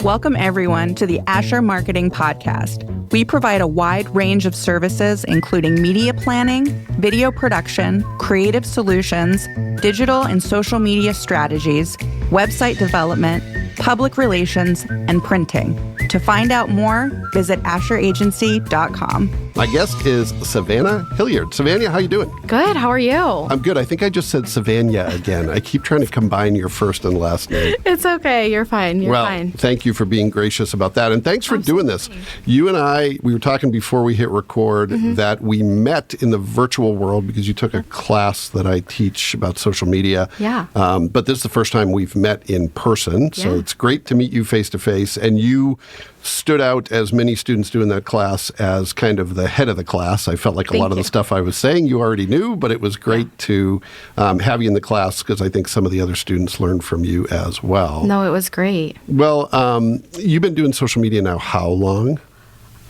Welcome, everyone, to the Asher Marketing Podcast. We provide a wide range of services, including media planning, video production, creative solutions, digital and social media strategies, website development, public relations, and printing. To find out more, visit AsherAgency.com. My guest is Savannah Hillyard. Savannah, how you doing? Good. How are you? I'm good. I think I just said Savannah again. I keep trying to combine your first and last name. It's okay. You're fine. You're fine. Well, thank you for being gracious about that. And thanks for doing this. You and I, we were talking before we hit record that we met in the virtual world because you took a class that I teach about social media. Yeah. But this is the first time we've met in person. So it's great to meet you face to face. And you stood out, as many students do in that class, as kind of the head of the class. I felt like a lot of the stuff I was saying you already knew, but it was great to have you in the class because I think some of the other students learned from you as well. No, it was great. Well, you've been doing social media now how long?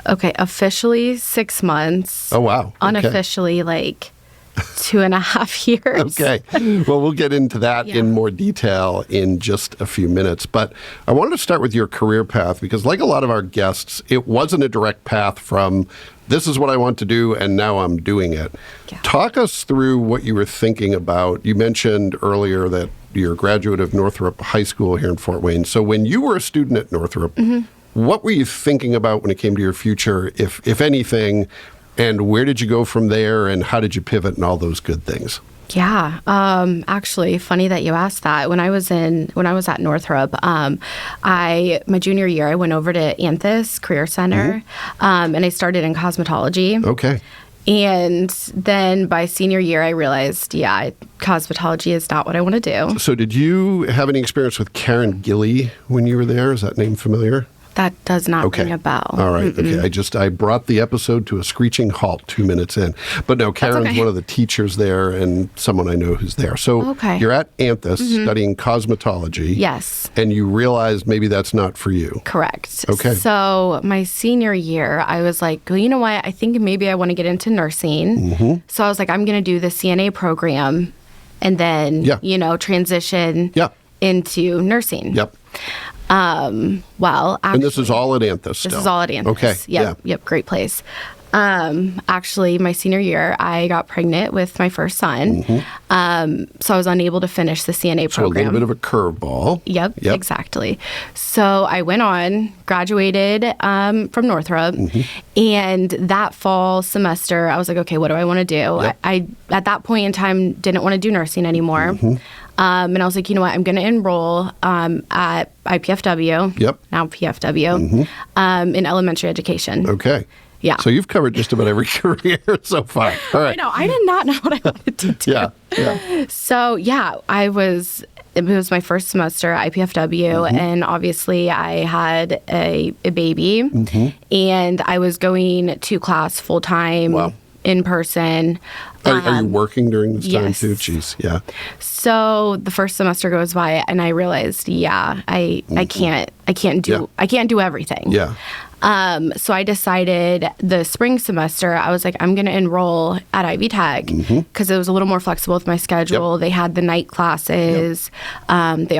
Okay, officially 6 months. Oh, wow. Okay. Unofficially, like 2.5 years. Okay. Well, we'll get into that in more detail in just a few minutes. But I wanted to start with your career path because, like a lot of our guests, it wasn't a direct path from this is what I want to do and now I'm doing it. Yeah. Talk us through what you were thinking about. You mentioned earlier that you're a graduate of Northrop High School here in Fort Wayne. So when you were a student at Northrop, what were you thinking about when it came to your future, if anything? And where did you go from there, and how did you pivot and all those good things? Yeah. Actually, funny that you asked that. When I was at Northrop, my junior year, I went over to Anthus Career Center, and I started in cosmetology. Okay. And then by senior year, I realized, cosmetology is not what I want to do. So did you have any experience with Karen Gilly when you were there? Is that name familiar? That does not ring a bell. All right. Okay. I brought the episode to a screeching halt 2 minutes in. But no, Karen's one of the teachers there and someone I know who's there. So you're at Anthus studying cosmetology. Yes. And you realized maybe that's not for you. Correct. Okay. So my senior year, I was like, well, you know what? I think maybe I want to get into nursing. So I was like, I'm going to do the CNA program and then, transition into nursing. Yep. Well, actually, and this is all at Anthus still? This is all at Anthus. Okay. Yep. Great place. Actually, my senior year, I got pregnant with my first son. So I was unable to finish the CNA program. So a little bit of a curveball. Yep, exactly. So I went on, graduated from Northrop, and that fall semester, I was like, okay, what do I want to do? Yep. I at that point in time, didn't want to do nursing anymore. And I was like, you know what, I'm going to enroll at IPFW, now PFW, in elementary education. Okay. Yeah. So you've covered just about every career so far. All right. I know. I did not know what I wanted to do. Yeah. So, it was my first semester at IPFW, and obviously I had a baby, and I was going to class full-time, in person. Are you working during this time too? Yes. Jeez, yeah. So the first semester goes by, and I realized, I can't do everything. Yeah. So I decided the spring semester, I was like, I'm going to enroll at Ivy Tech because it was a little more flexible with my schedule. They had the night classes. They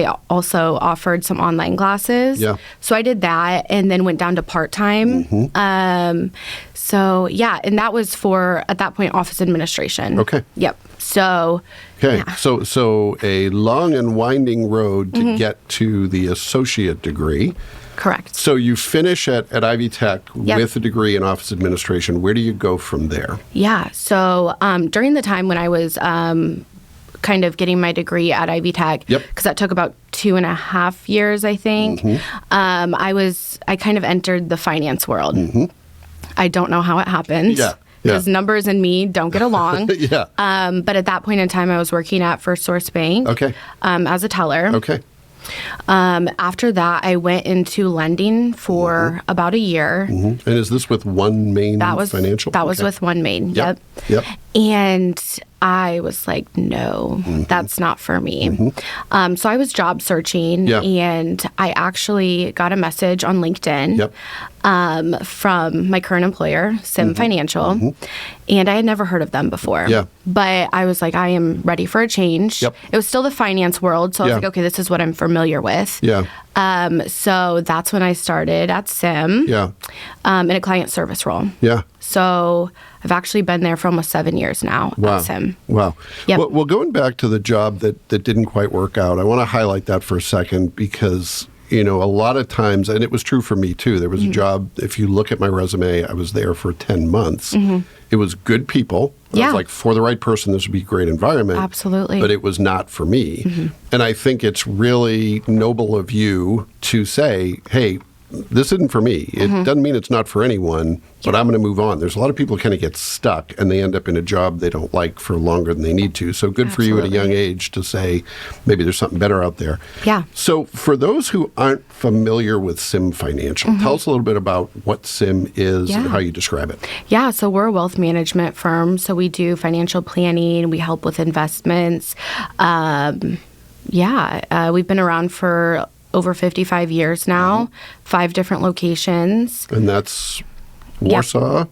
also offered some online classes. Yeah. So I did that and then went down to part-time. And that was for, at that point, office administration. Okay. Yep. So. Okay. Yeah. So a long and winding road to get to the associate degree. Correct. So you finish at Ivy Tech with a degree in office administration. Where do you go from there? Yeah. So during the time when I was kind of getting my degree at Ivy Tech, because that took about 2.5 years, I think, I kind of entered the finance world. I don't know how it happened. Yeah. Because numbers and me don't get along. But at that point in time, I was working at First Source Bank as a teller. Okay. After that, I went into lending for about a year. And is this with One Main Financial? That was with One Main. Yep. Yep. And I was like, no, that's not for me. So I was job searching, and I actually got a message on LinkedIn from my current employer, Sim Financial, and I had never heard of them before. But I was like, I am ready for a change. It was still the finance world, so I was like, okay, this is what I'm familiar with. So that's when I started at Sim in a client service role. So I've actually been there for almost 7 years now at Sim. Well, going back to the job that didn't quite work out, I want to highlight that for a second because, a lot of times, and it was true for me too, there was a job, if you look at my resume, I was there for 10 months. It was good people. I was like, for the right person, this would be a great environment. Absolutely. But it was not for me. And I think it's really noble of you to say, hey, this isn't for me. It doesn't mean it's not for anyone, but I'm going to move on. There's a lot of people kind of get stuck and they end up in a job they don't like for longer than they need to. So good for you at a young age to say, maybe there's something better out there. So for those who aren't familiar with Sim Financial, tell us a little bit about what Sim is and how you describe it. So we're a wealth management firm. So we do financial planning. We help with investments. We've been around for over 55 years now, 5 different locations. And that's Warsaw,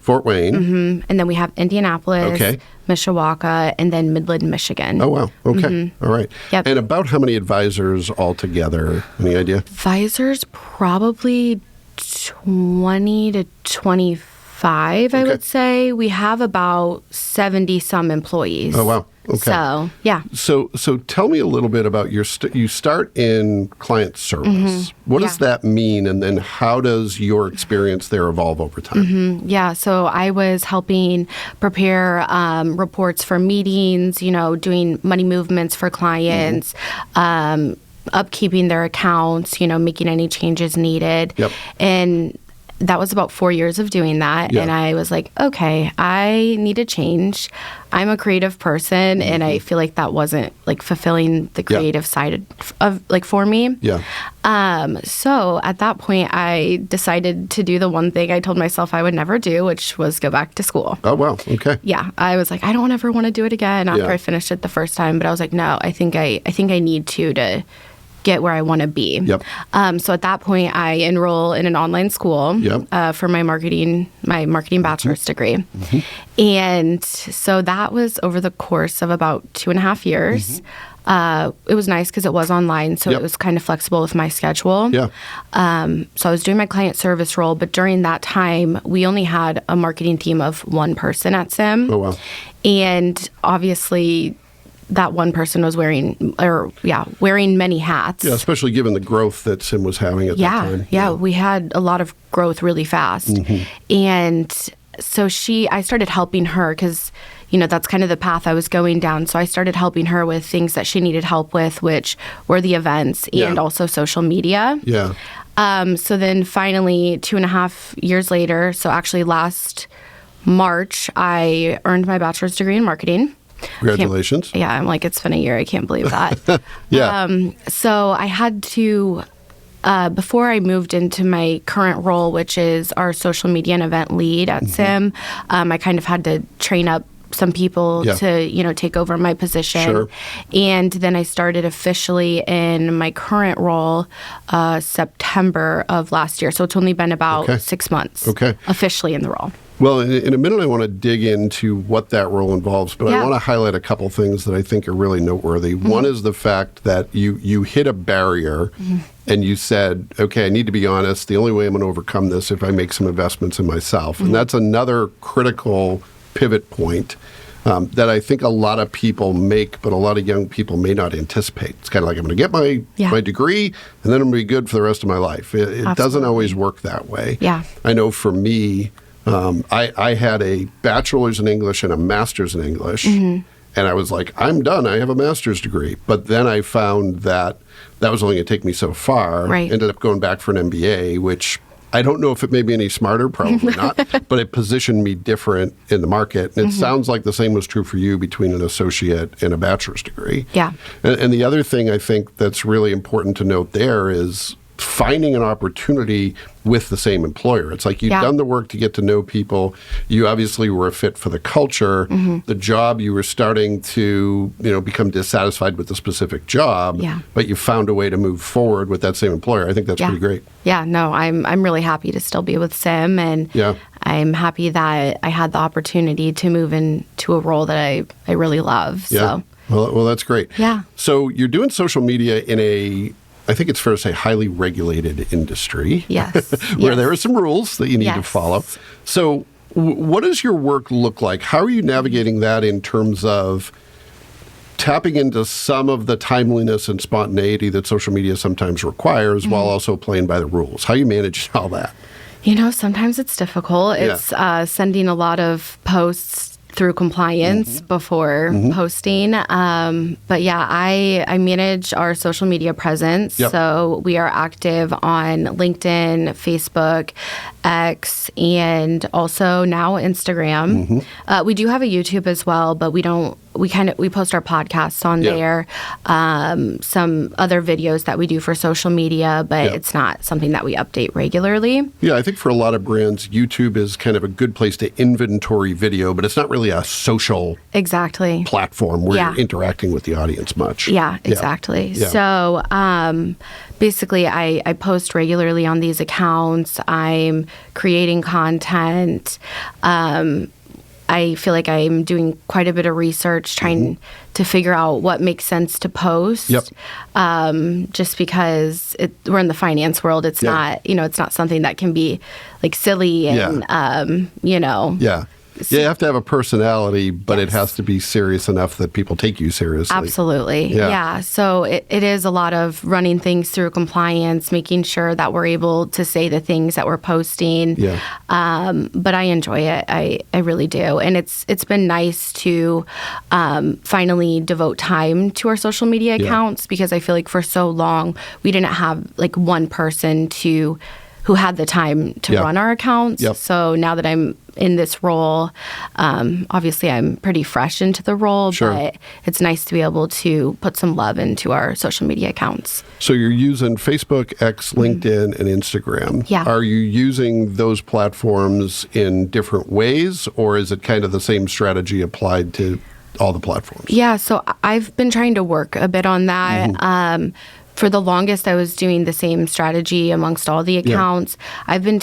Fort Wayne. And then we have Indianapolis, Mishawaka, and then Midland, Michigan. Oh, wow. Okay. All right. And about how many advisors altogether? Any idea? Advisors, probably 20 to 25, I would say. We have about 70-some employees. Oh, wow. Okay. So, So tell me a little bit about you start in client service. What does that mean? And then how does your experience there evolve over time? So I was helping prepare reports for meetings, doing money movements for clients, upkeeping their accounts, making any changes needed. And that was about 4 years of doing that. And I was like, okay, I need a change. I'm a creative person, and I feel like that wasn't like fulfilling the creative side of like for me. So at that point, I decided to do the one thing I told myself I would never do, which was go back to school. Oh, wow. Okay. I was like, I don't ever want to do it again after I finished it the first time. But I was like, no, I think I need to get where I want to be. So at that point, I enroll in an online school for my marketing bachelor's degree. And so that was over the course of about 2.5 years. It was nice because it was online, so it was kind of flexible with my schedule. So I was doing my client service role, but during that time, we only had a marketing team of one person at Sim. Oh, wow. And obviously, that one person was wearing many hats. Especially given the growth that Sim was having at that time. We had a lot of growth really fast. And so I started helping her because, that's kind of the path I was going down. So I started helping her with things that she needed help with, which were the events and also social media. So then finally, 2.5 years later, so actually last March, I earned my bachelor's degree in marketing. Congratulations. I'm like, it's been a year. I can't believe that. So I had to, before I moved into my current role, which is our social media and event lead at Sim, I kind of had to train up some people to, take over my position. And then I started officially in my current role September of last year. So it's only been about 6 months officially in the role. Well, in a minute, I want to dig into what that role involves, but I want to highlight a couple things that I think are really noteworthy. One is the fact that you hit a barrier and you said, okay, I need to be honest. The only way I'm going to overcome this if I make some investments in myself. And that's another critical pivot point that I think a lot of people make, but a lot of young people may not anticipate. It's kind of like, I'm going to get my degree, and then I'm going to be good for the rest of my life. It doesn't always work that way. I know for me, I had a bachelor's in English and a master's in English, and I was like, I'm done. I have a master's degree. But then I found that was only going to take me so far. Ended up going back for an MBA, which I don't know if it made me any smarter, probably not, but it positioned me different in the market. And it sounds like the same was true for you between an associate and a bachelor's degree. And the other thing I think that's really important to note there is finding an opportunity with the same employer. It's like you've done the work to get to know people. You obviously were a fit for the culture. The job, you were starting to, become dissatisfied with the specific job, but you found a way to move forward with that same employer. I think that's pretty great. Yeah, no, I'm really happy to still be with Sim, and I'm happy that I had the opportunity to move into a role that I really love. So. Well, that's great. Yeah. So you're doing social media in I think it's fair to say, highly regulated industry. Yes. Where there are some rules that you need to follow. So what does your work look like? How are you navigating that in terms of tapping into some of the timeliness and spontaneity that social media sometimes requires while also playing by the rules? How are you managing all that? Sometimes it's difficult. It's sending a lot of posts through compliance before posting. But yeah, I manage our social media presence. So we are active on LinkedIn, Facebook, X, and also now Instagram. We do have a YouTube as well, but we post our podcasts on there. Some other videos that we do for social media, but it's not something that we update regularly. Yeah, I think for a lot of brands, YouTube is kind of a good place to inventory video, but it's not really a social platform where you're interacting with the audience much. Yeah, exactly. Yeah. So basically, I post regularly on these accounts. I'm creating content. I feel like I'm doing quite a bit of research trying to figure out what makes sense to post. Just because we're in the finance world, it's not, it's not something that can be like silly and, You have to have a personality, but it has to be serious enough that people take you seriously. Absolutely. Yeah. So it is a lot of running things through compliance, making sure that we're able to say the things that we're posting. But I enjoy it. I really do. And it's been nice to finally devote time to our social media accounts because I feel like for so long we didn't have like one person who had the time to run our accounts. So now that I'm in this role, obviously I'm pretty fresh into the role, but it's nice to be able to put some love into our social media accounts. So you're using Facebook, X, LinkedIn, and Instagram. Are you using those platforms in different ways, or is it kind of the same strategy applied to all the platforms? Yeah, so I've been trying to work a bit on that. For the longest, I was doing the same strategy amongst all the accounts. I've been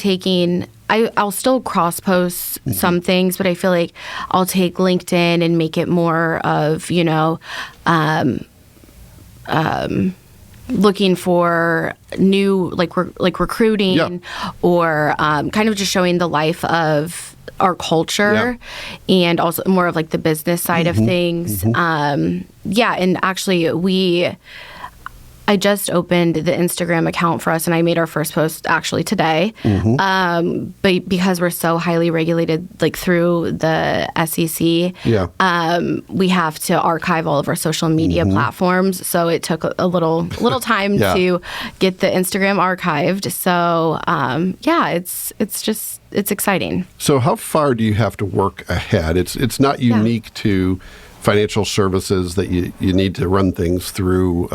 I'll still cross-post some things, but I feel like I'll take LinkedIn and make it more of, looking for new, like recruiting or kind of just showing the life of our culture and also more of like the business side of things. And actually I just opened the Instagram account for us, and I made our first post actually today. But because we're so highly regulated, like through the SEC, we have to archive all of our social media platforms. So it took a little time to get the Instagram archived. So it's exciting. So how far do you have to work ahead? It's not unique to financial services that you need to run things through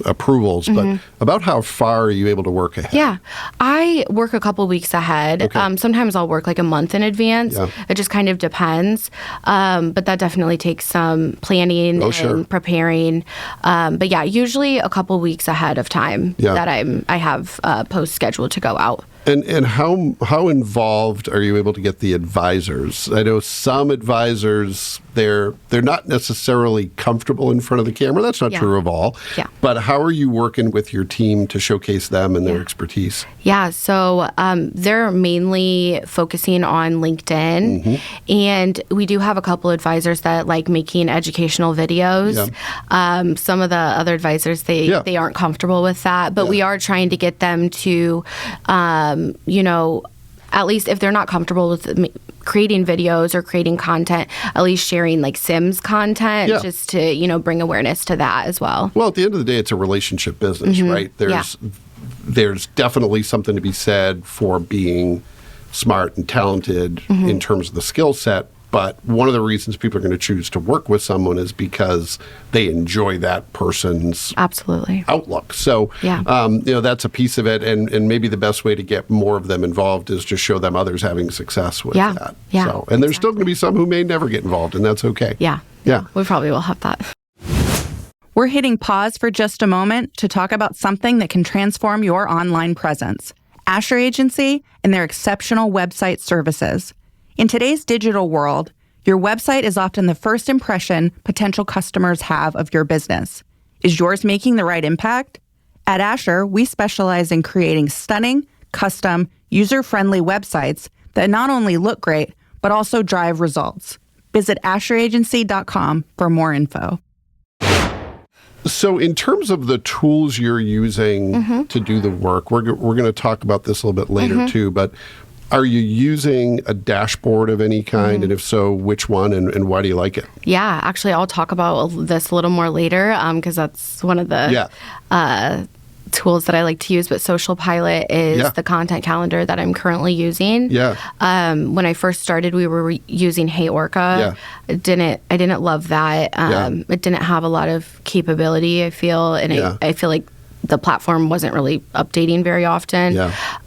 approvals, but about how far are you able to work ahead? Yeah, I work a couple weeks ahead. Sometimes I'll work like a month in advance. It just kind of depends. But that definitely takes some planning and preparing. But yeah, usually a couple weeks ahead of time that I have posts scheduled to go out. And how involved are you able to get the advisors? I know some advisors, they're not necessarily comfortable in front of the camera. That's not true of all. But how are you working with your team to showcase them and their expertise? Yeah, so they're mainly focusing on LinkedIn. And we do have a couple advisors that like making educational videos. Some of the other advisors, they aren't comfortable with that. But we are trying to get them to at least if they're not comfortable with creating videos or creating content, at least sharing like Sims content just to, bring awareness to that as well. Well, at the end of the day, it's a relationship business, right? There's definitely something to be said for being smart and talented in terms of the skill set, But one of the reasons people are going to choose to work with someone is because they enjoy that person's absolutely outlook. So, that's a piece of it. And maybe the best way to get more of them involved is just show them others having success with that. Yeah. So, and there's still going to be some who may never get involved, and that's okay. Yeah. We probably will have that. We're hitting pause for just a moment to talk about something that can transform your online presence. Asher Agency and their exceptional website services. In today's digital world, your website is often the first impression potential customers have of your business. Is yours making the right impact? At Asher, we specialize in creating stunning, custom, user-friendly websites that not only look great, but also drive results. Visit AsherAgency.com for more info. So in terms of the tools you're using to do the work, we're going to talk about this a little bit later too, but are you using a dashboard of any kind? And if so, which one and why do you like it? Yeah, actually, I'll talk about this a little more later because that's one of the tools that I like to use. But Social Pilot is the content calendar that I'm currently using. When I first started, we were using Hey Orca. I didn't love that. It didn't have a lot of capability, I feel, and I feel like the platform wasn't really updating very often.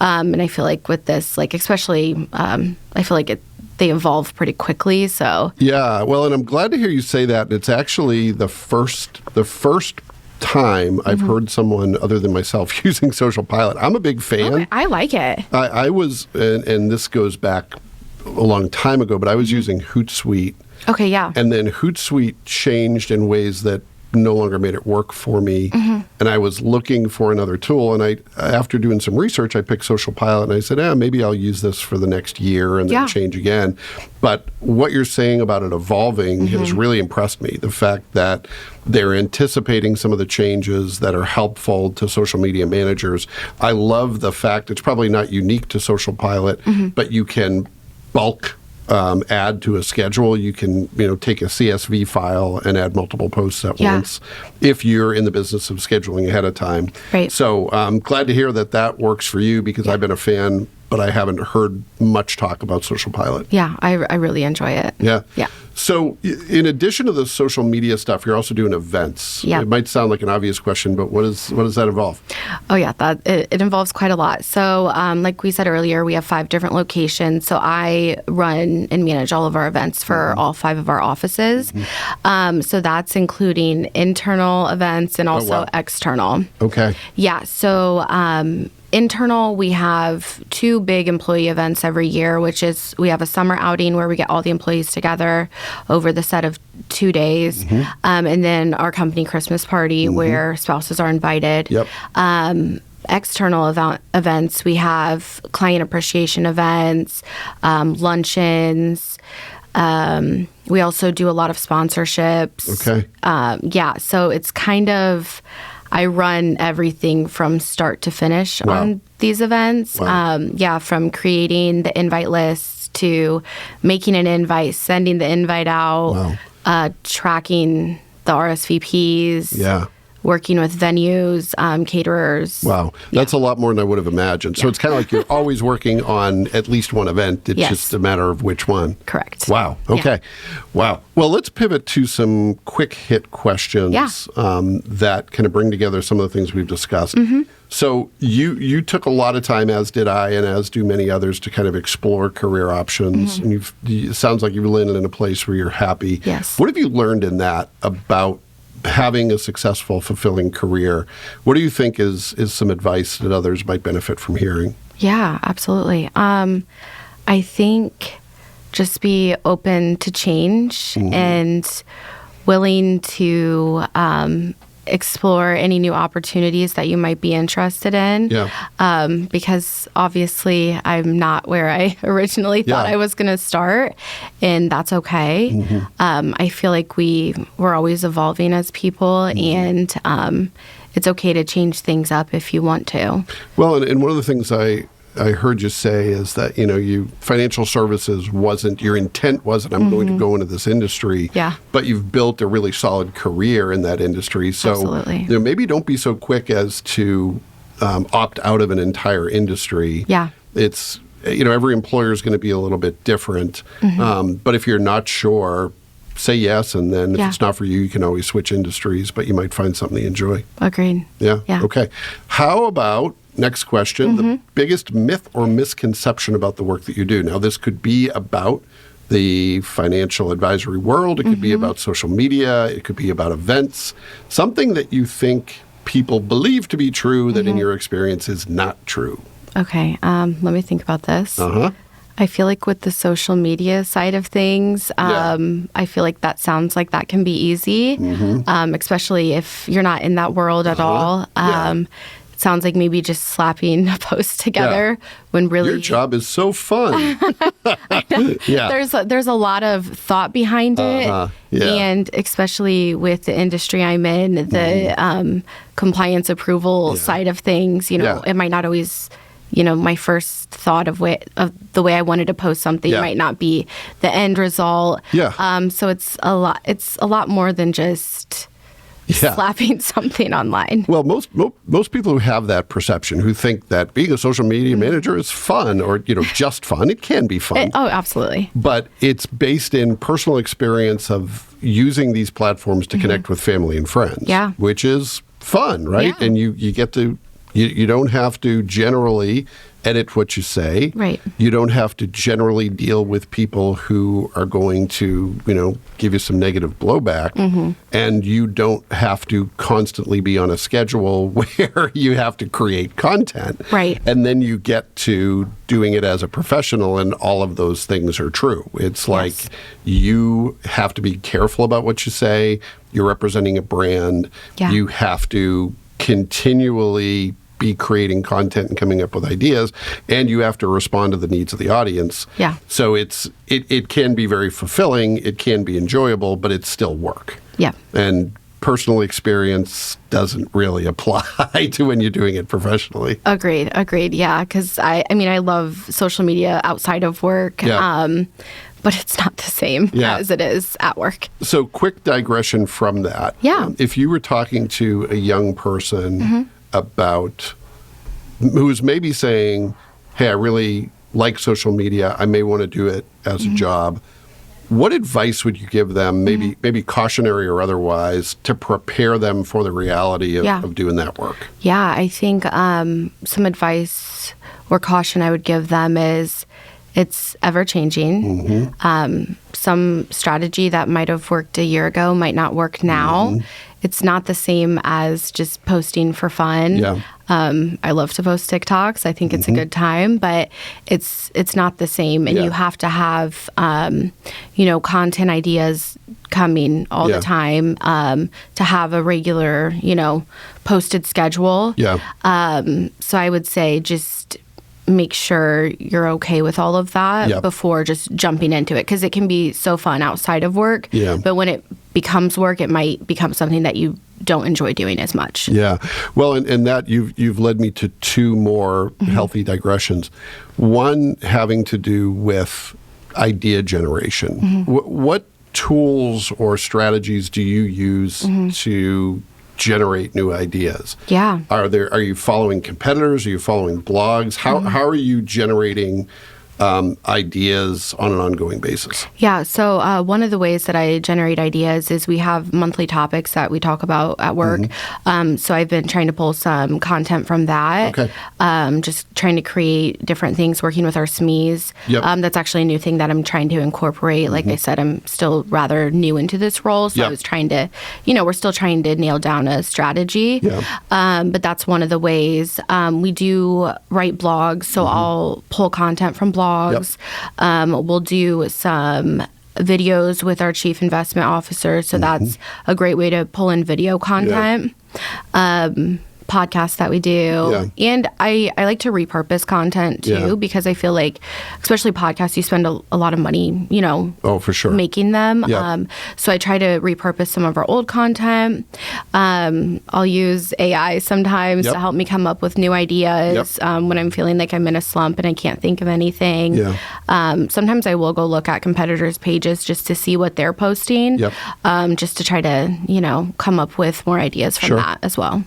And I feel like with this, like especially, I feel like they evolve pretty quickly. So well, and I'm glad to hear you say that. It's actually the first time I've heard someone other than myself using Social Pilot. I'm a big fan. Okay, I like it. I was, and this goes back a long time ago, but I was using Hootsuite. Okay, yeah. And then Hootsuite changed in ways that no longer made it work for me. And I was looking for another tool. And after doing some research, I picked Social Pilot and I said, maybe I'll use this for the next year and then change again. But what you're saying about it evolving has really impressed me. The fact that they're anticipating some of the changes that are helpful to social media managers. I love the fact it's probably not unique to Social Pilot, but you can bulk add to a schedule. You can, take a CSV file and add multiple posts at once if you're in the business of scheduling ahead of time. Right. So I'm glad to hear that works for you because I've been a fan, but I haven't heard much talk about Social Pilot. Yeah, I really enjoy it. Yeah. Yeah. So in addition to the social media stuff, you're also doing events. Yeah. It might sound like an obvious question, but what does that involve? Oh, yeah, it involves quite a lot. So like we said earlier, we have 5 different locations. So I run and manage all of our events for all 5 of our offices. So that's including internal events and also external. Okay. Yeah. So internal, we have 2 big employee events every year, which is we have a summer outing where we get all the employees together over the set of 2 days. And then our company Christmas party where spouses are invited. External events, we have client appreciation events, luncheons. We also do a lot of sponsorships. Okay. So it's kind of, I run everything from start to finish on these events. From creating the invite lists to making an invite, sending the invite out, tracking the RSVPs, working with venues, caterers. Wow. That's a lot more than I would have imagined. So it's kind of like you're always working on at least one event. It's just a matter of which one. Correct. Wow. Okay. Wow. Well, let's pivot to some quick hit questions that kind of bring together some of the things we've discussed. So you took a lot of time, as did I, and as do many others, to kind of explore career options. And it sounds like you've landed in a place where you're happy. Yes. What have you learned in that about having a successful, fulfilling career? What do you think is some advice that others might benefit from hearing? Yeah, absolutely. I think just be open to change and willing to explore any new opportunities that you might be interested in. Because obviously I'm not where I originally thought I was going to start, and that's okay. I feel like we're always evolving as people, and it's okay to change things up if you want to. Well, and one of the things I heard you say is that, financial services your intent wasn't, I'm going to go into this industry, but you've built a really solid career in that industry. So, absolutely. Maybe don't be so quick as to opt out of an entire industry. Yeah. It's every employer is going to be a little bit different. But if you're not sure, say yes, and then if it's not for you, you can always switch industries, but you might find something you enjoy. Agreed. Yeah? Okay. How about, next question, the biggest myth or misconception about the work that you do? Now, this could be about the financial advisory world. It could be about social media. It could be about events. Something that you think people believe to be true that in your experience is not true. Okay. Let me think about this. I feel like with the social media side of things, I feel like that sounds like that can be easy, especially if you're not in that world at all. It sounds like maybe just slapping a post together when really... Your job is so fun. There's a lot of thought behind it. And especially with the industry I'm in, the compliance approval side of things, it might not always... my first thought of the way I wanted to post something might not be the end result. So it's a lot more than just slapping something online. Well, most people who have that perception, who think that being a social media manager is fun or, just fun, it can be fun. Absolutely. But it's based in personal experience of using these platforms to connect with family and friends, which is fun, right? And you get to... You don't have to generally edit what you say. Right. You don't have to generally deal with people who are going to, give you some negative blowback. And you don't have to constantly be on a schedule where you have to create content. Right. And then you get to doing it as a professional, and all of those things are true. It's like you have to be careful about what you say. You're representing a brand. You have to continually be creating content and coming up with ideas, and you have to respond to the needs of the audience. So it can be very fulfilling, it can be enjoyable, but it's still work. And personal experience doesn't really apply to when you're doing it professionally. Agreed. Yeah, because I love social media outside of work. But it's not the same as it is at work. So quick digression from that. If you were talking to a young person about who's maybe saying, hey, I really like social media, I may want to do it as a job, what advice would you give them, maybe cautionary or otherwise, to prepare them for the reality of doing that work? I think some advice or caution I would give them is it's ever-changing. Some strategy that might have worked a year ago might not work now. It's not the same as just posting for fun. I love to post TikToks. I think it's a good time, but it's not the same. And you have to have, content ideas coming all the time to have a regular, posted schedule. So I would say just make sure you're okay with all of that before just jumping into it, because it can be so fun outside of work. But when it becomes work, it might become something that you don't enjoy doing as much. Well, and that you've led me to two more healthy digressions. One having to do with idea generation. What tools or strategies do you use to generate new ideas? Are you following competitors? Are you following blogs? How are you generating ideas on an ongoing basis? So one of the ways that I generate ideas is we have monthly topics that we talk about at work. So I've been trying to pull some content from that. Just trying to create different things, working with our SMEs. That's actually a new thing that I'm trying to incorporate. Like I said, I'm still rather new into this role. So I was trying to, we're still trying to nail down a strategy. But that's one of the ways. We do write blogs. So I'll pull content from blogs. We'll do some videos with our chief investment officer. So that's a great way to pull in video content. Podcasts that we do. And I like to repurpose content too, because I feel like, especially podcasts, you spend a lot of money, for sure, making them. So I try to repurpose some of our old content. I'll use AI sometimes to help me come up with new ideas when I'm feeling like I'm in a slump and I can't think of anything. Sometimes I will go look at competitors' pages just to see what they're posting, just to try to, come up with more ideas from that as well.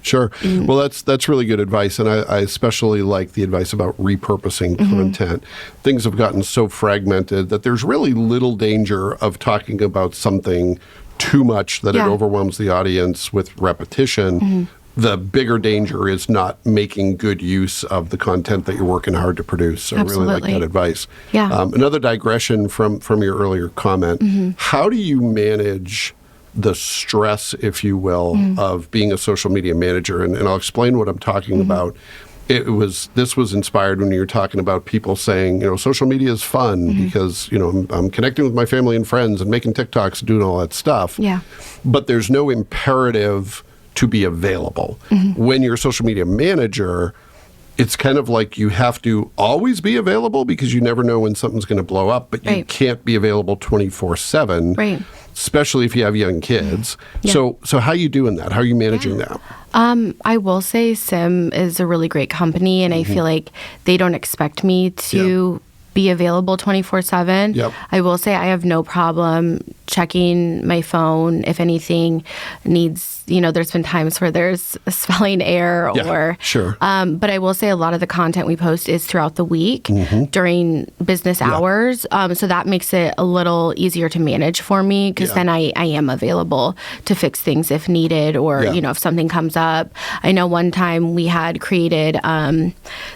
Well, that's really good advice, and I especially like the advice about repurposing content. Things have gotten so fragmented that there's really little danger of talking about something too much that it overwhelms the audience with repetition. The bigger danger is not making good use of the content that you're working hard to produce. So I really like that advice. Yeah. Another digression from your earlier comment. How do you manage the stress, if you will, of being a social media manager? And I'll explain what I'm talking about. This was inspired when you were talking about people saying, social media is fun because, I'm connecting with my family and friends and making TikToks, doing all that stuff. Yeah. But there's no imperative to be available. When you're a social media manager, it's kind of like you have to always be available because you never know when something's going to blow up, but you can't be available 24/7, especially if you have young kids. So how are you doing that? How are you managing that? I will say Sim is a really great company, and I feel like they don't expect me to be available 24/7. I will say I have no problem checking my phone if anything needs, there's been times where there's a spelling error or, but I will say a lot of the content we post is throughout the week during business hours. So that makes it a little easier to manage for me because then I am available to fix things if needed or, if something comes up. I know one time we had created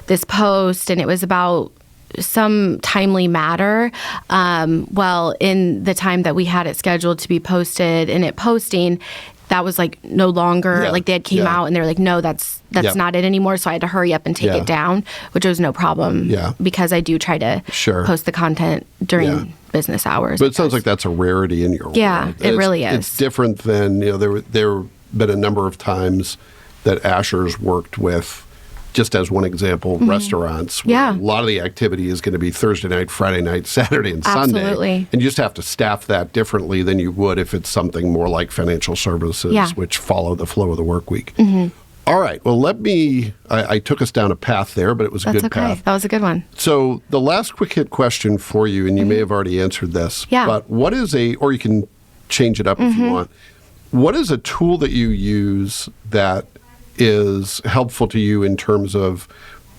this post and it was about some timely matter. In the time that we had it scheduled to be posted and it posting, that was like no longer like they had came out and they were like, no, that's not it anymore. So I had to hurry up and take it down, which was no problem because I do try to post the content during business hours. But it sounds like that's a rarity in your world. It really is. It's different than, there have been a number of times that Asher's worked with, just as one example, restaurants, where a lot of the activity is going to be Thursday night, Friday night, Saturday, and Sunday. And you just have to staff that differently than you would if it's something more like financial services, which follow the flow of the work week. All right. Well, I took us down a path there, but it was a good path. That was a good one. So the last quick hit question for you, and you may have already answered this, but what is or you can change it up if you want. What is a tool that you use that is helpful to you in terms of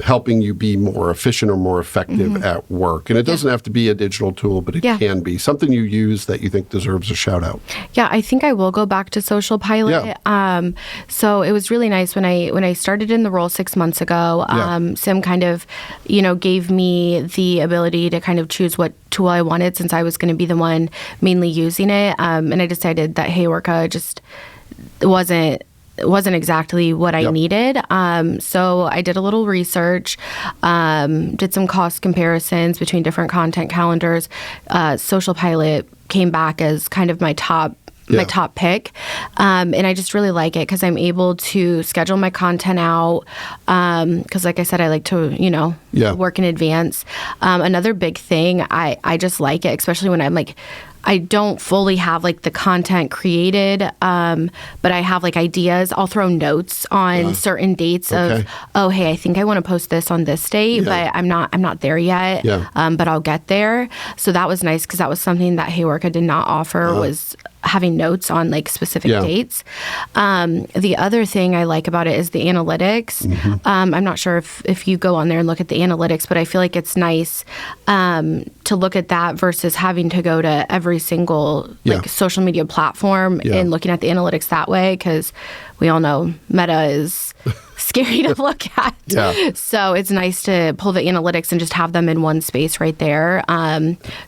helping you be more efficient or more effective at work? And it doesn't have to be a digital tool, but it can be something you use that you think deserves a shout out. Yeah, I think I will go back to Social Pilot. So it was really nice when I started in the role 6 months ago. Sim kind of, gave me the ability to kind of choose what tool I wanted since I was going to be the one mainly using it. And I decided that Hayworka just wasn't exactly what I needed. So I did a little research, did some cost comparisons between different content calendars. Social Pilot came back as kind of my top pick. And I just really like it because I'm able to schedule my content out. Because like I said, I like to, work in advance. Another big thing, I just like it, especially when I'm like, I don't fully have like the content created, but I have like ideas. I'll throw notes on certain dates of, oh, hey, I think I want to post this on this date, but I'm not there yet. But I'll get there. So that was nice because that was something that Hayworka did not offer was having notes on like specific dates. The other thing I like about it is the analytics. I'm not sure if you go on there and look at the analytics, but I feel like it's nice to look at that versus having to go to every single social media platform and looking at the analytics that way, because we all know Meta is scary to look at. So it's nice to pull the analytics and just have them in one space right there,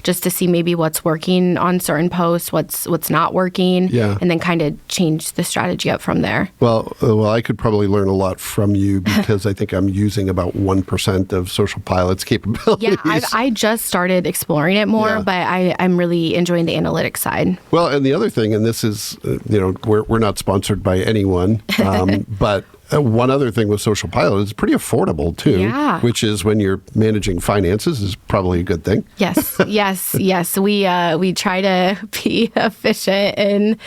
just to see maybe what's working on certain posts, what's not working, and then kind of change the strategy up from there. Well, I could probably learn a lot from you because I think I'm using about 1% of Social Pilot's capabilities. I just started exploring it more, but I'm really enjoying the analytics side. Well, and the other thing, and this is, we're not sponsored by anyone, but one other thing with Social Pilot is pretty affordable too, which is when you're managing finances is probably a good thing. Yes. We try to be efficient and,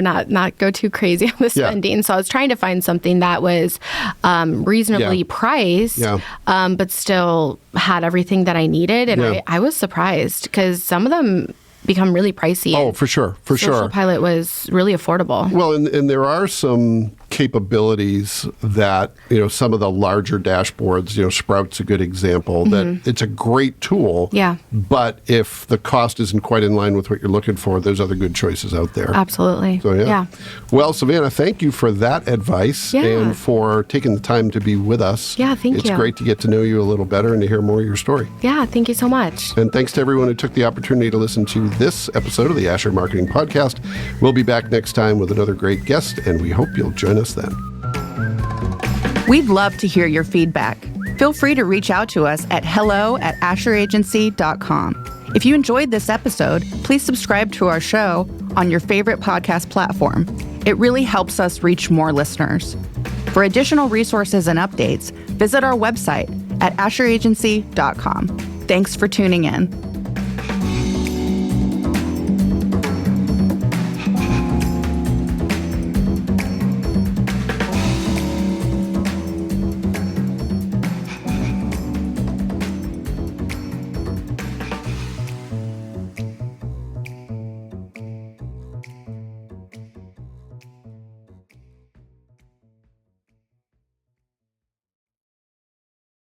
not go too crazy on the spending. So I was trying to find something that was reasonably priced, but still had everything that I needed. And I was surprised because some of them become really pricey. Oh, for sure. Social Pilot was really affordable. Well, and there are some capabilities that, some of the larger dashboards, Sprout's a good example, that it's a great tool. Yeah. But if the cost isn't quite in line with what you're looking for, there's other good choices out there. Absolutely. So, yeah. Well, Savannah, thank you for that advice and for taking the time to be with us. Yeah, thank you. It's great to get to know you a little better and to hear more of your story. Yeah, thank you so much. And thanks to everyone who took the opportunity to listen to this episode of the Asher Marketing Podcast. We'll be back next time with another great guest, and we hope you'll join us then. We'd love to hear your feedback. Feel free to reach out to us at hello@asheragency.com. If you enjoyed this episode, please subscribe to our show on your favorite podcast platform. It really helps us reach more listeners. For additional resources and updates, visit our website at asheragency.com. Thanks for tuning in.